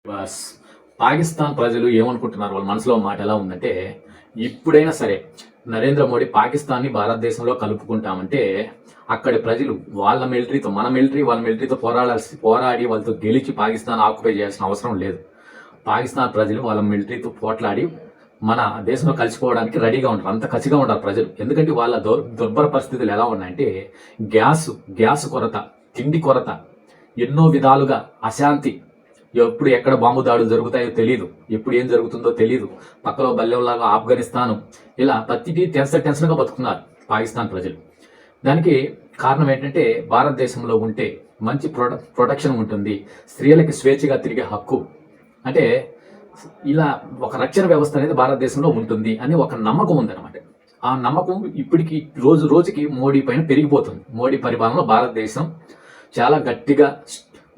Bus Pakistan ప్రజలు ఏమనుకుంటున్నారు, వాళ్ళ మనసులో మాట ఎలా ఉందంటే, ఇప్పుడైనా సరే నరేంద్ర మోడీ పాకిస్తాన్ని భారతదేశంలో కలుపుకుంటామంటే అక్కడి ప్రజలు వాళ్ళ మిలిటరీతో, మన మిలిటరీ వాళ్ళ మిలిటరీతో పోరాడి వాళ్ళతో గెలిచి పాకిస్తాన్ ఆక్యుపై చేయాల్సిన అవసరం లేదు. పాకిస్తాన్ ప్రజలు వాళ్ళ మిలిటరీతో పోట్లాడి మన దేశంలో కలిసిపోవడానికి రెడీగా ఉంటారు. అంత కసిగా ఉంటారు ప్రజలు. ఎందుకంటే వాళ్ళ దుర్భర పరిస్థితులు ఎలా ఉన్నాయంటే, గ్యాస్ కొరత, తిండి కొరత, ఎన్నో విధాలుగా అశాంతి, ఎప్పుడు ఎక్కడ బాంబు దాడులు జరుగుతాయో తెలియదు, ఎప్పుడు ఏం జరుగుతుందో తెలియదు. పక్కలో బల్లెంలాగా ఆఫ్ఘనిస్తాను, ఇలా ప్రతిదీ టెన్షన్గా బతుకున్నారు పాకిస్తాన్ ప్రజలు. దానికి కారణం ఏంటంటే, భారతదేశంలో ఉంటే మంచి ప్రొటెక్షన్ ఉంటుంది, స్త్రీలకి స్వేచ్ఛగా తిరిగే హక్కు, అంటే ఇలా ఒక రక్షణ వ్యవస్థ అనేది భారతదేశంలో ఉంటుంది అని ఒక నమ్మకం ఉందన్నమాట. ఆ నమ్మకం ఇప్పటికి రోజు రోజుకి మోడీ పైన పెరిగిపోతుంది. మోడీ పరిపాలనలో భారతదేశం చాలా గట్టిగా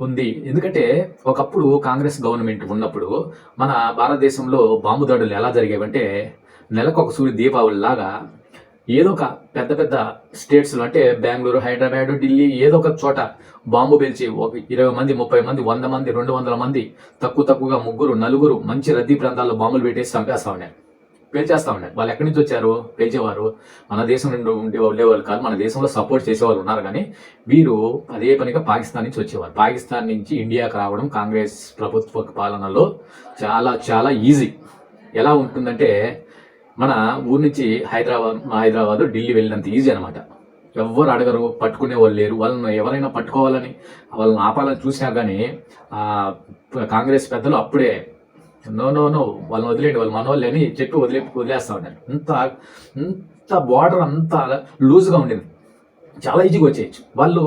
ఉంది. ఎందుకంటే ఒకప్పుడు కాంగ్రెస్ గవర్నమెంట్ ఉన్నప్పుడు మన భారతదేశంలో బాంబు దాడులు ఎలా జరిగేవంటే, నెలకొక సూర్య దీపావళి లాగా ఏదో ఒక పెద్ద పెద్ద స్టేట్స్లో, అంటే బెంగళూరు, హైదరాబాద్, ఢిల్లీ, ఏదో ఒక చోట బాంబు పేల్చి ఒక 20 మంది, 30 మంది, 100 మంది, 200 మంది, తక్కువగా 3, 4 మంచి రద్దీ ప్రాంతాల్లో బాంబులు పెట్టేసి చంపేస్తా ఉన్నారు, పేల్చేస్తా ఉన్నారు. వాళ్ళు ఎక్కడి నుంచి వచ్చారు? పేల్చేవారు మన దేశం నుండి ఉండేవాళ్ళు కాదు, మన దేశంలో సపోర్ట్ చేసేవాళ్ళు ఉన్నారు. కానీ వీరు అదే పనిగా పాకిస్తాన్ నుంచి వచ్చేవారు. పాకిస్తాన్ నుంచి ఇండియాకి రావడం కాంగ్రెస్ ప్రభుత్వ పాలనలో చాలా చాలా ఈజీ. ఎలా ఉంటుందంటే, మన ఊరి నుంచి హైదరాబాద్, ఢిల్లీ వెళ్ళినంత ఈజీ అనమాట. ఎవ్వరు అడగరు, పట్టుకునే వాళ్ళు లేరు. వాళ్ళని ఎవరైనా పట్టుకోవాలని, వాళ్ళని ఆపాలని చూసినా కానీ కాంగ్రెస్ పెద్దలు అప్పుడే నో వాళ్ళని వదిలేండి, వాళ్ళు మన వాళ్ళని అని చెప్పి వదిలేస్తూ ఉన్నారు. ఇంత బార్డర్ అంత లూజ్గా ఉండేది, చాలా ఈజీగా వచ్చేయచ్చు. వాళ్ళు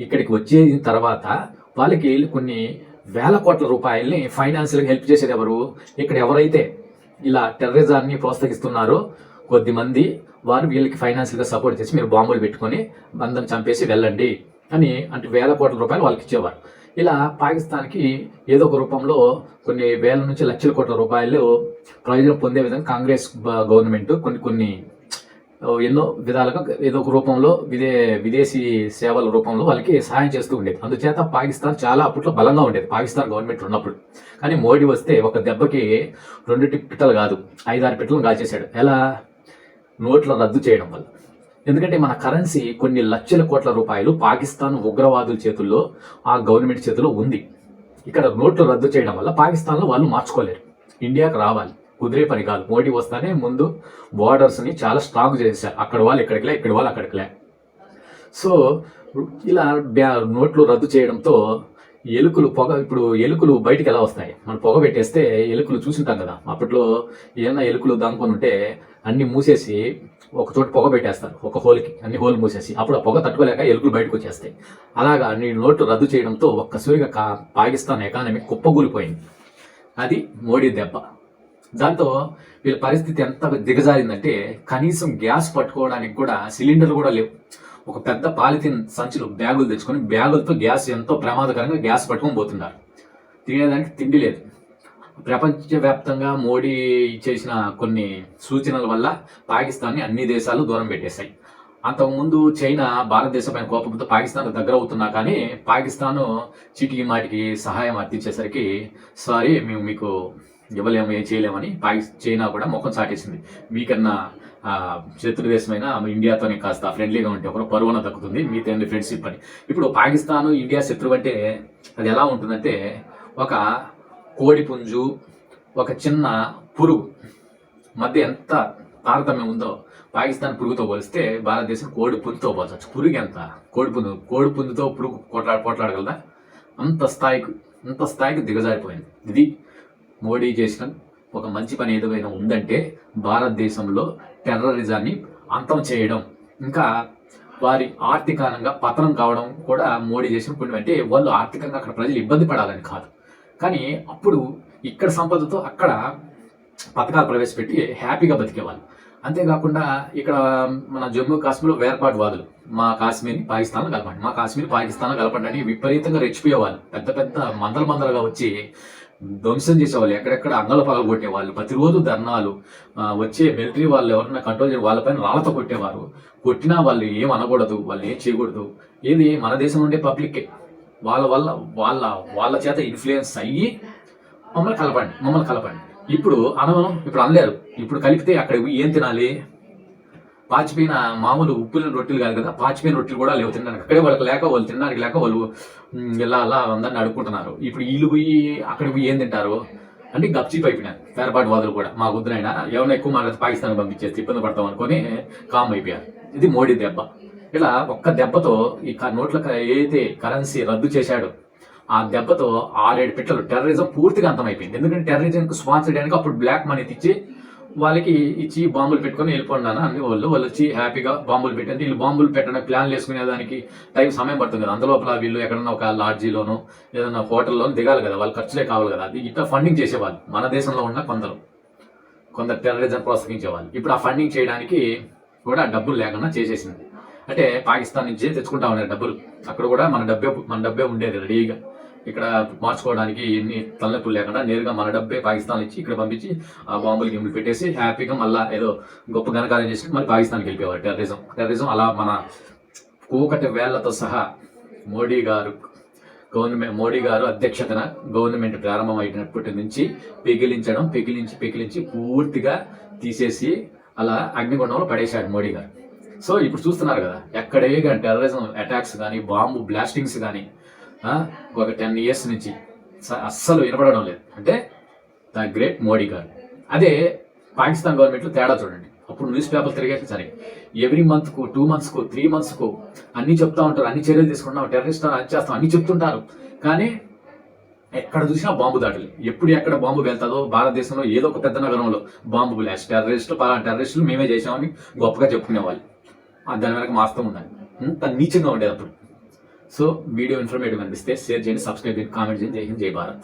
ఇక్కడికి వచ్చేసిన తర్వాత వాళ్ళకి కొన్ని వేల కోట్ల రూపాయలని ఫైనాన్షియల్గా హెల్ప్ చేసేది ఎవరు? ఇక్కడ ఎవరైతే ఇలా టెర్రరిజాన్ని ప్రోత్సహిస్తున్నారో కొద్దిమంది, వారు వీళ్ళకి ఫైనాన్షియల్గా సపోర్ట్ చేసి మీరు బాంబులు పెట్టుకొని బంధం చంపేసి వెళ్ళండి అని, అంటే వేల కోట్ల రూపాయలు వాళ్ళకి ఇచ్చేవారు. ఇలా పాకిస్తాన్కి ఏదో ఒక రూపంలో కొన్ని వేల నుంచి లక్షల కోట్ల రూపాయలు ప్రయోజనం పొందే విధంగా కాంగ్రెస్ గవర్నమెంట్ కొన్ని ఎన్నో విధాలుగా ఏదో ఒక రూపంలో విదేశీ సేవల రూపంలో వాళ్ళకి సహాయం చేస్తూ ఉండేది. అందుచేత పాకిస్తాన్ చాలా అప్పట్లో బలంగా ఉండేది పాకిస్తాన్ గవర్నమెంట్ ఉన్నప్పుడు. కానీ మోడీ వస్తే ఒక దెబ్బకి 2 పిట్టలు కాదు, 5-6 పిట్టలను కాల్చేశాడు. ఎలా? నోట్ల రద్దు చేయడం వల్ల. ఎందుకంటే మన కరెన్సీ కొన్ని లక్షల కోట్ల రూపాయలు పాకిస్తాన్ ఉగ్రవాదుల చేతుల్లో, ఆ గవర్నమెంట్ చేతిలో ఉంది. ఇక్కడ నోట్లు రద్దు చేయడం వల్ల పాకిస్తాన్లో వాళ్ళు మార్చుకోలేరు, ఇండియాకి రావాలి, కుదిరే పని కాదు. మోడీ వస్తానే ముందు బార్డర్స్ని చాలా స్ట్రాంగ్ చేశారు, అక్కడ వాళ్ళు ఇక్కడికిలే, ఇక్కడ వాళ్ళు అక్కడికిలే. సో ఇలా నోట్లు రద్దు చేయడంతో ఇప్పుడు ఎలుకలు బయటికి ఎలా వస్తాయి? మనం పొగ పెట్టేస్తే ఎలుకలు చూసింటాం కదా, అప్పట్లో ఏమైనా ఎలుకలు దానుకొని ఉంటే అన్ని మూసేసి ఒక చోట పొగ పెట్టేస్తారు, ఒక హోల్కి అన్ని హోల్ మూసేసి, అప్పుడు ఆ పొగ తట్టుకోలేక ఎలుకలు బయటకు వచ్చేస్తాయి. అలాగా నోట్లు రద్దు చేయడంతో ఒక్కసారిగా పాకిస్తాన్ ఎకానమీ కుప్పగూలిపోయింది. అది మోడీ దెబ్బ. దాంతో వీళ్ళ పరిస్థితి ఎంత దిగజారిందంటే, కనీసం గ్యాస్ పట్టుకోవడానికి కూడా సిలిండర్లు కూడా లేవు. ఒక పెద్ద పాలిథిన్ సంచులు, బ్యాగులు తెచ్చుకొని బ్యాగులతో గ్యాస్, ఎంతో ప్రమాదకరంగా గ్యాస్ పట్టుకొని పోతున్నారు. తినేదానికి తిండి లేదు. ప్రపంచవ్యాప్తంగా మోడీ చేసిన కొన్ని సూచనల వల్ల పాకిస్తాన్ని అన్ని దేశాలు దూరం పెట్టేశాయి. అంతకుముందు చైనా భారతదేశం పైన కోపంతో పాకిస్తాన్ దగ్గర అవుతున్నా కానీ పాకిస్తాను చీటికి మాటికి సహాయం అర్థించేసరికి, సారీ మేము మీకు ఇవ్వలేము, ఏం చేయలేమని చైనా కూడా ముఖం చాటేసింది. మీకన్నా శత్రు దేశమైన ఇండియాతోనే కాస్త ఫ్రెండ్లీగా ఉంటే ఒక పరువున దక్కుతుంది, మీతో ఫ్రెండ్షిప్ అని. ఇప్పుడు పాకిస్తాను ఇండియా శత్రువు అంటే అది ఎలా ఉంటుందంటే, ఒక కోడి పుంజు, ఒక చిన్న పురుగు మధ్య ఎంత తారతమ్యం ఉందో పాకిస్తాన్ పురుగుతో పోలిస్తే భారతదేశం కోడి పుంజుతో పోల్చవచ్చు. పురుగు ఎంత? కోడి పుంజుతో పురుగు పోట్లాడగలదా? అంత స్థాయికి దిగజారిపోయింది. ఇది మోడీ చేసిన ఒక మంచి పని ఏదైనా ఉందంటే, భారతదేశంలో టెర్రరిజాన్ని అంతం చేయడం, ఇంకా వారి ఆర్థికంగా పతనం కావడం కూడా మోడీ చేసిన పుణ్యం. అంటే వాళ్ళు ఆర్థికంగా అక్కడ ప్రజలు ఇబ్బంది పడాలని కాదు, కానీ అప్పుడు ఇక్కడ సంపదతో అక్కడ పథకాలు ప్రవేశపెట్టి హ్యాపీగా బతికేవాళ్ళు. అంతేకాకుండా ఇక్కడ మన జమ్మూ కాశ్మీర్లో వేర్పాటువాదులు, మా కాశ్మీర్ని పాకిస్తాన్లో కలపండి, మా కాశ్మీర్ పాకిస్తాన్లో కలపండి అని విపరీతంగా రెచ్చిపోయేవాళ్ళు. పెద్ద మందలుగా వచ్చి ధ్వంసం చేసేవాళ్ళు, ఎక్కడెక్కడ అంగళ పగలు కొట్టేవాళ్ళు, ప్రతిరోజు ధర్నాలు, వచ్చే మిలిటరీ వాళ్ళు ఎవరైనా కంట్రోల్ చేయడం వాళ్ళపైన రాళ్లతో కొట్టేవారు. కొట్టినా వాళ్ళు ఏం అనకూడదు, వాళ్ళు ఏం చేయకూడదు. ఏది మన దేశం నుండే పబ్లిక్కే వాళ్ళ చేత ఇన్ఫ్లుయెన్స్ అయ్యి మమ్మల్ని కలపండి. ఇప్పుడు ఇప్పుడు అనలేరు. ఇప్పుడు కలిపితే అక్కడ ఏం తినాలి? పాచిపోయిన మామూలు ఉప్పుల రొట్టెలు కాదు కదా, పాచిపోయిన రొట్టెలు కూడా లేవు తినడానికి. అక్కడే వాళ్ళకి లేక, వాళ్ళు తినడానికి లేక వాళ్ళు ఇలా అలా అందరిని అడుక్కుంటున్నారు. ఇప్పుడు వీళ్ళు పోయి అక్కడికి పోయి ఏం తింటారు అంటే గప్చీప్ అయిపోయినారు వేరపాటు వాదులు కూడా. మా వద్దునైనా ఎవరైనా ఎక్కువ మాట్లాడితే పాకిస్తాన్ పంపించేసి ఇబ్బంది పడతాం అనుకొని కామ్ అయిపోయారు. ఇది మోడీ దెబ్బ. ఇలా ఒక్క దెబ్బతో ఈ నోట్ల ఏదైతే కరెన్సీ రద్దు చేశాడో ఆ దెబ్బతో 6-7 పిట్టలు టెర్రరిజం పూర్తిగా అంతమైపోయింది. ఎందుకంటే టెర్రరిజంకి స్పాన్సర్ చేయడానికి అప్పుడు బ్లాక్ మనీ ఇచ్చి బాంబులు పెట్టుకొని వెళ్ళిపోయినాను అన్ని వాళ్ళు వచ్చి హ్యాపీగా బాంబులు పెట్టండి. వీళ్ళు బాంబులు పెట్టడానికి ప్లాన్లు వేసుకునే దానికి సమయం పడుతుంది కదా. అందులోపల వీళ్ళు ఎక్కడన్నా ఒక లాడ్జీలోనో ఏదైనా హోటల్లోనూ దిగాలి కదా, వాళ్ళు ఖర్చులే కావాలి కదా. అది ఇట్లా ఫండింగ్ చేసేవాళ్ళు మన దేశంలో ఉన్న కొందరు టెర్రరిజం ప్రోత్సహించేవాళ్ళు. ఇప్పుడు ఆ ఫండింగ్ చేయడానికి కూడా డబ్బులు లేకుండా చేసేసింది. అంటే పాకిస్తాన్ నుంచి తెచ్చుకుంటా ఉన్నారు డబ్బులు. అక్కడ కూడా మన డబ్బే ఉండేది రెడీగా. ఇక్కడ మార్చుకోవడానికి ఎన్ని తలనొప్పులు లేకుండా నేరుగా మన డబ్బే పాకిస్తాన్ ఇచ్చి ఇక్కడ పంపించి ఆ బాంబులు గిమ్ములు పెట్టేసి హ్యాపీగా మళ్ళీ ఏదో గొప్ప ఘనకార్యం చేసి మళ్ళీ పాకిస్తాన్కి వెళ్ళిపోయేవారు. టెర్రరిజం అలా మన కూకటి వేళ్లతో సహా మోడీ గారు అధ్యక్షతన గవర్నమెంట్ ప్రారంభం అయినప్పటి నుంచి పెకిలించి పూర్తిగా తీసేసి అలా అగ్నిగుండంలో పడేశాడు మోడీ గారు. సో ఇప్పుడు చూస్తున్నారు కదా, ఎక్కడే కానీ టెర్రరిజం అటాక్స్ కానీ బాంబు బ్లాస్టింగ్స్ కానీ ఒక 10 years నుంచి అస్సలు వినపడడం లేదు. అంటే ద గ్రేట్ మోడీ గారు. అదే పాకిస్తాన్ గవర్నమెంట్లో తేడా చూడండి. అప్పుడు న్యూస్ పేపర్ తిరిగేసి సరే ఎవ్రీ మంత్కు 2 monthsకు 3 monthsకు అన్నీ చెప్తా ఉంటారు, అన్ని చర్యలు తీసుకుంటాం, టెర్రరిస్ట్ అది చేస్తాం అన్ని చెప్తుంటారు. కానీ ఎక్కడ చూసినా బాంబు దాడులు. ఎక్కడ బాంబు వెళ్తుందో భారతదేశంలో ఏదో ఒక పెద్ద నగరంలో బాంబు బ్లాస్ట్, టెర్రరిస్టులు మేమే చేసామని గొప్పగా చెప్పుకునేవాళ్ళు. దాని వెనక వాస్తవం ఉండాలి. అంత నీచంగా ఉండేది అప్పుడు. సో వీడియో ఇన్ఫర్మేటివ్ అనిపిస్తే షేర్ చేయండి, సబ్స్క్రైబ్ చేయండి, కామెంట్ చేయండి. జై హింద్, జై భారత్.